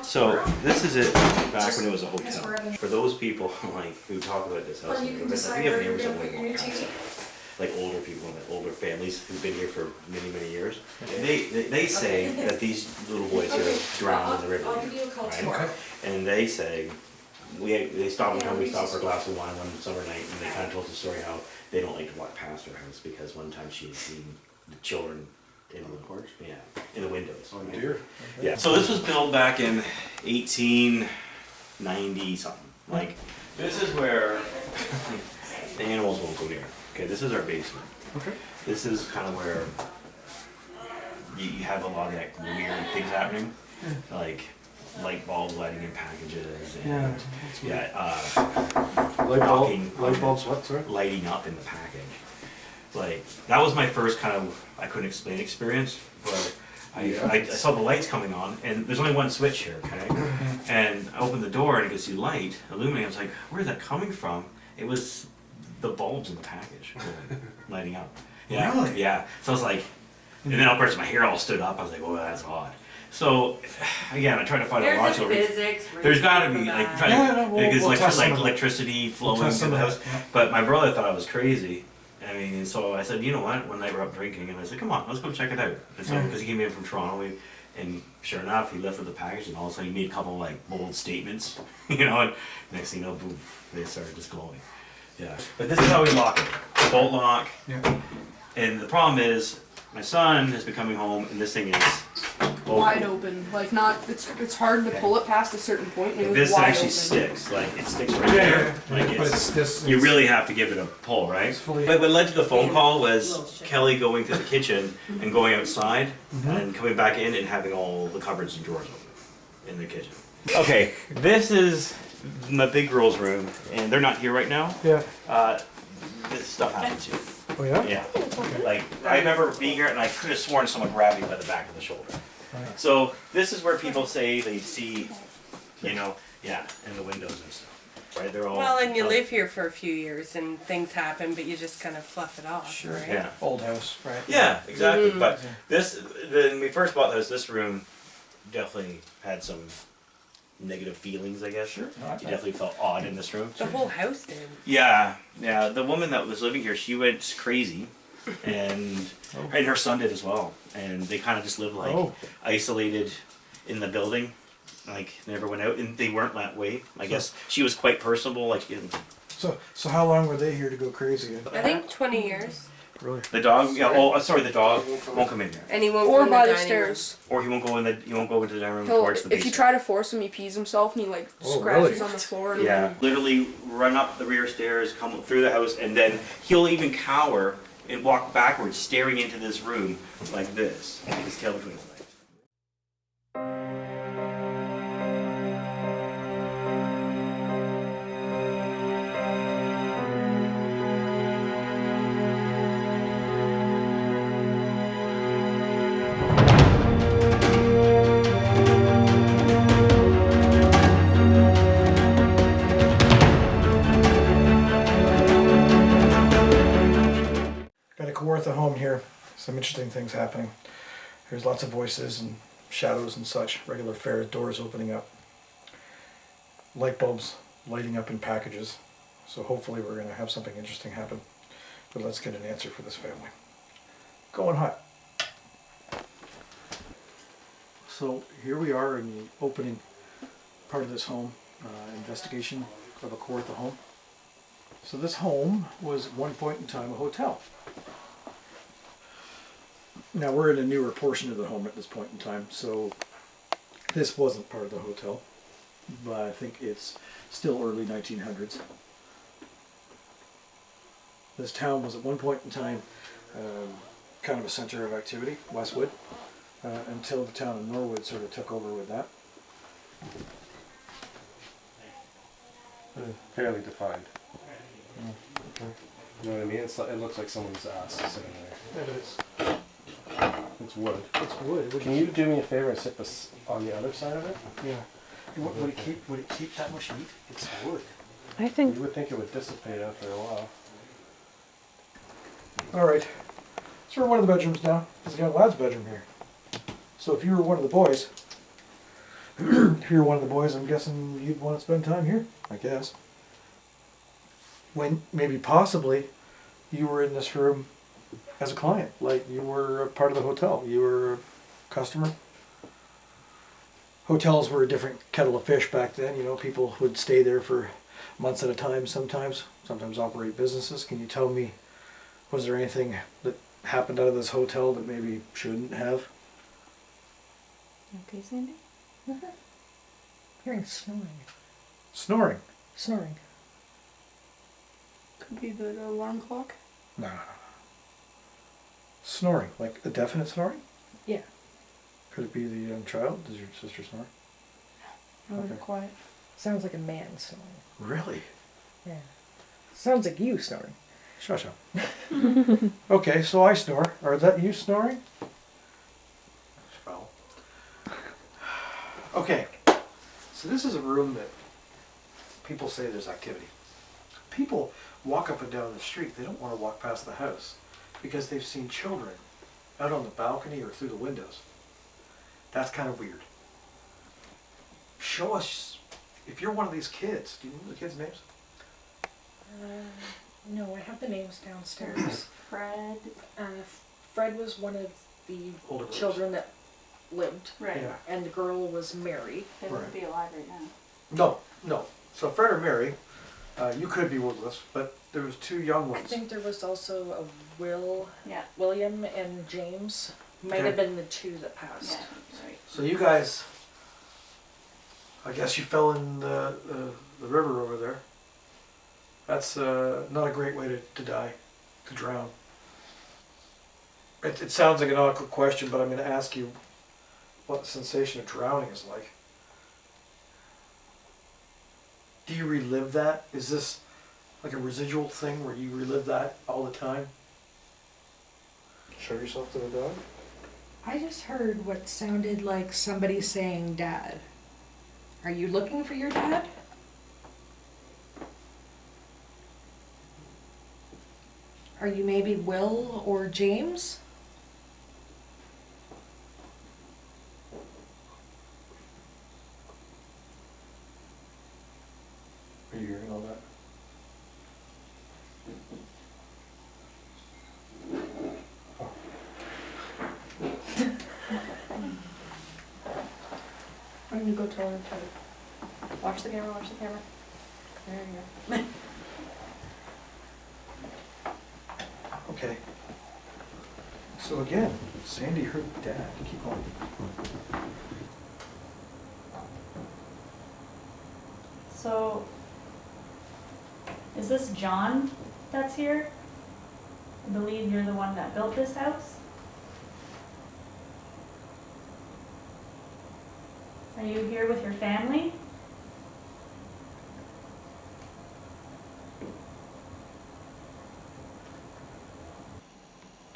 So this is it back when it was a hotel. For those people like who talk about this house, we have neighbors that way more past, like older people, like older families who've been here for many, many years. They say that these little boys here drowned in the river, right? And they say they stopped one time. We stopped for a glass of wine one summer night, and they kind of told the story how they don't like to walk past her house because one time she had seen the children in the porch, in the windows. Oh dear. Okay. Yeah. So this was built back in 1890 something. Like this is where the animals won't go near. Okay, this is our basement. Okay. This is kind of where you have a lot of like weird things happening, like light bulbs lighting in packages and Light bulbs what, sorry? lighting up in the package. Like that was my first kind of I couldn't explain experience, but I saw the lights coming on, and there's only one switch here, okay? And I opened the door and I could see light illuminating. I was like, where's that coming from? It was the bulbs in the package lighting up. Yeah, really? Yeah. So I was like, and then of course my hair all stood up. I was like, oh, that's odd. So again, I tried to find a logical reason. There's got to be like, electricity flowing through the house. Yeah. But my brother thought I was crazy. I mean, and so I said, you know what? One night we're up drinking, and I said, come on, let's go check it out. And so because he came in from Toronto, and sure enough, he lifted the package, and all of a sudden he made a couple like bold statements, you know. And next thing you know, boom, they started just glowing. Yeah. But this is how we lock it: the bolt lock. Yeah. And the problem is, my son has been coming home, and this thing is wide open. Like not, it's hard to pull it past a certain point. And it was this wide actually open. sticks, like it sticks right there. Like you really have to give it a pull, right? But what led to the phone call was Kelly going to the kitchen and going outside and coming back in and having all the cupboards and drawers open in the kitchen. Okay, this is my big girl's room, and they're not here right now. Yeah. This stuff happens here. Oh yeah? Yeah. Like, I remember being here and I could have sworn someone grabbed me by the back of the shoulder. Right. So, this is where people say they see, you know, in the windows and stuff. Right? They're all. Well, and you live here for a few years and things happen, but you just kind of fluff it off, Sure. right? Yeah. Old house, right? Yeah, exactly. But when we first bought this room definitely had some negative feelings, I guess. Sure. No, You definitely felt odd in this room. The whole house did. Yeah. The woman that was living here, she went crazy, and her son did as well. And they kind of just lived like isolated in the building, like never went out, and they weren't that way. I guess she was quite personable, like. So how long were they here to go crazy? I think 20 years. Really? The dog. Yeah. Oh, sorry. The dog won't come in here, And he won't Or go in by the dining stairs. or he won't go in the. He won't go into the dining room He'll, towards the basement. if you try to force him, he pees himself and he like Oh, scratches really? on the floor. And Yeah, literally run up the rear stairs, come through the house, and then he'll even cower and walk backwards, staring into this room like this, his tail between his legs. Got a Kawartha Home here. Some interesting things happening. There's lots of voices and shadows and such. Regular fare, doors opening up. Light bulbs lighting up in packages. So hopefully we're going to have something interesting happen. But let's get an answer for this family. Going hot. So here we are in the opening part of this home. Investigation of a Kawartha Home. So this home was at one point in time a hotel. Now we're in a newer portion of the home at this point in time, so this wasn't part of the hotel, but I think it's still early 1900s. This town was at one point in time kind of a center of activity, Westwood, until the town of Norwood sort of took over with that. Fairly defined. You know what I mean? It looks like someone's ass sitting there. Yeah, but It's wood. it's wood. Can you do me a favor and sit this on the other side of it? Yeah. Would it keep that much heat? It's wood. I think You would think it would dissipate after a while. All right. So we're in one of the bedrooms now. This is a young lad's bedroom here. So if you were one of the boys, If you're one of the boys, I'm guessing you'd want to spend time here, I guess. When maybe possibly you were in this room as a client, like you were a part of the hotel, you were a customer. Hotels were a different kettle of fish back then, you know, people would stay there for months at a time sometimes operate businesses. Can you tell me, was there anything that happened out of this hotel that maybe shouldn't have? Okay, Sandy? Hearing snoring. Snoring? Snoring. Could be the alarm clock. No. Snoring, like a definite snoring? Yeah. Could it be the child? Does your sister snore? No, they're Okay. quiet. Sounds like a man snoring. Really? Yeah. Sounds like you snoring. Shush up. Okay, so I snore. Are that you snoring? That's foul. Okay, so this is a room that people say there's activity. People walk up and down the street. They don't want to walk past the house because they've seen children out on the balcony or through the windows. That's kind of weird. Show us, if you're one of these kids, do you know the kids' names? No, I have the names downstairs. Fred. Fred was one of the Older brothers. children that lived, Right. Yeah. and the girl was Mary. They wouldn't be alive right now. No. So Fred or Mary, you could be with us, but there was two young I ones. think there was also a Yeah. William and James. Might Okay. have been the two that passed. Yeah, that's right. So you guys, I guess you fell in the river over there. That's not a great way to die, to drown. It sounds like an awkward question, but I'm going to ask you what the sensation of drowning is like. Do you relive that? Is this like a residual thing where you relive that all the time? Show yourself to the dog? I just heard what sounded like somebody saying dad. Are you looking for your dad? Are you maybe Will or James? Are you hearing all that? I'm gonna go tell her to watch the camera, watch the camera. There you go. Okay. So again, Sandy heard dad. Keep going. So, is this John that's here? I believe you're the one that built this house? Are you here with your family?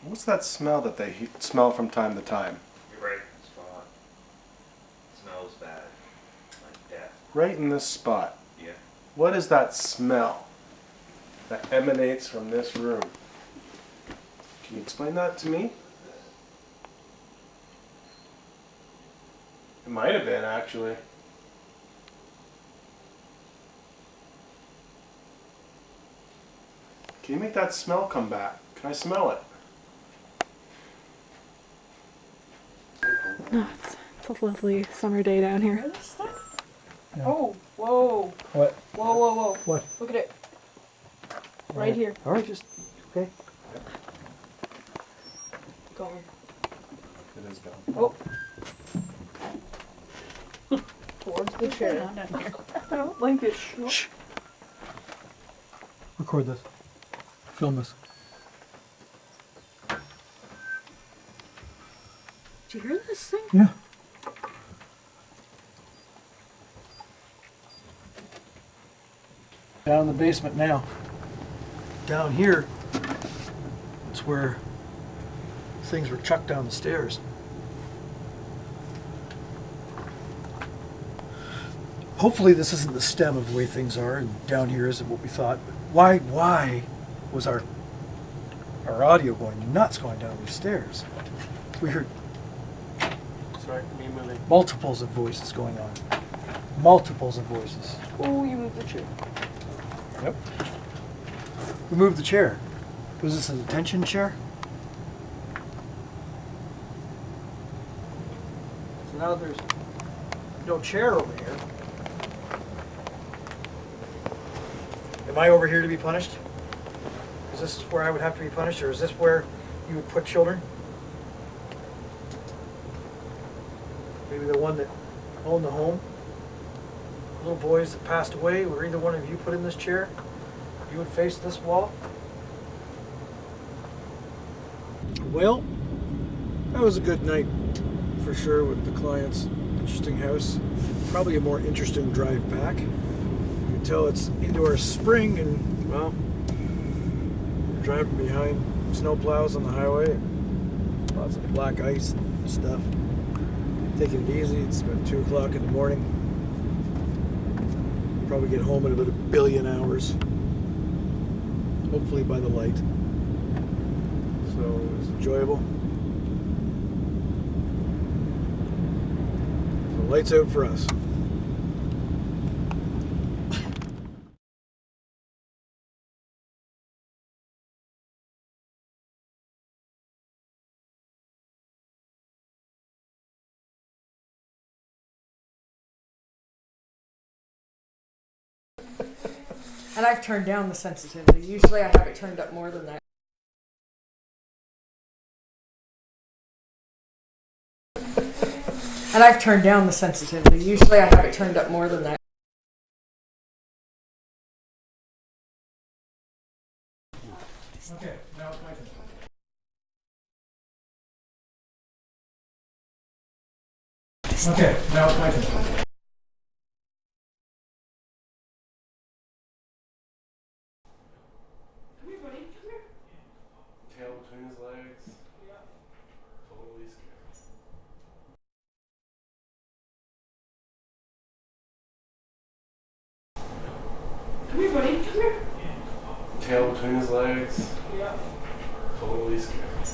What's that smell that they smell from time to time? You're right, spot. Smells bad, like death. Right in this spot. Yeah. What is that smell that emanates from this room? Can you explain that to me? It might have been, actually. Can you make that smell come back? Can I smell it? Oh, it's a lovely summer day down here. Oh, whoa. What? Whoa. What? Look at it. Right here. All right, just okay. Gone. It is gone. Oh. Towards the chair. I don't like it. Shh. Record this. Film this. Did you hear this thing? Yeah. Down in the basement now. Down here, it's where things were chucked down the stairs. Hopefully this isn't the stem of the way things are, and down here isn't what we thought. But why was our audio going nuts going down these stairs? We heard Sorry, me moving. Multiples of voices going on. Multiples of voices. Oh, you moved the chair. Yep. We moved the chair. Was this a detention chair? So now there's no chair over here. Am I over here to be punished? Is this where I would have to be punished, or is this where you would put children? Maybe the one that owned the home? Little boys that passed away, were either one of you put in this chair? You would face this wall? Well, that was a good night for sure with the clients. Interesting house. Probably a more interesting drive back. You can tell it's indoor spring and, well, we're driving behind snowplows on the highway. Lots of black ice and stuff. Taking it easy. It's about 2 o'clock in the morning. Probably get home in about 1 billion hours. Hopefully by the light. So it was enjoyable. The light's out for us. And I've turned down the sensitivity. Usually I have it turned up more than that. And I've turned down the sensitivity. Usually I have it turned up more than that. Okay, now it's my turn. Okay, now it's my turn. Tail between his legs. Totally scared. Come here, buddy. Come here. Tail between his legs. Totally scared.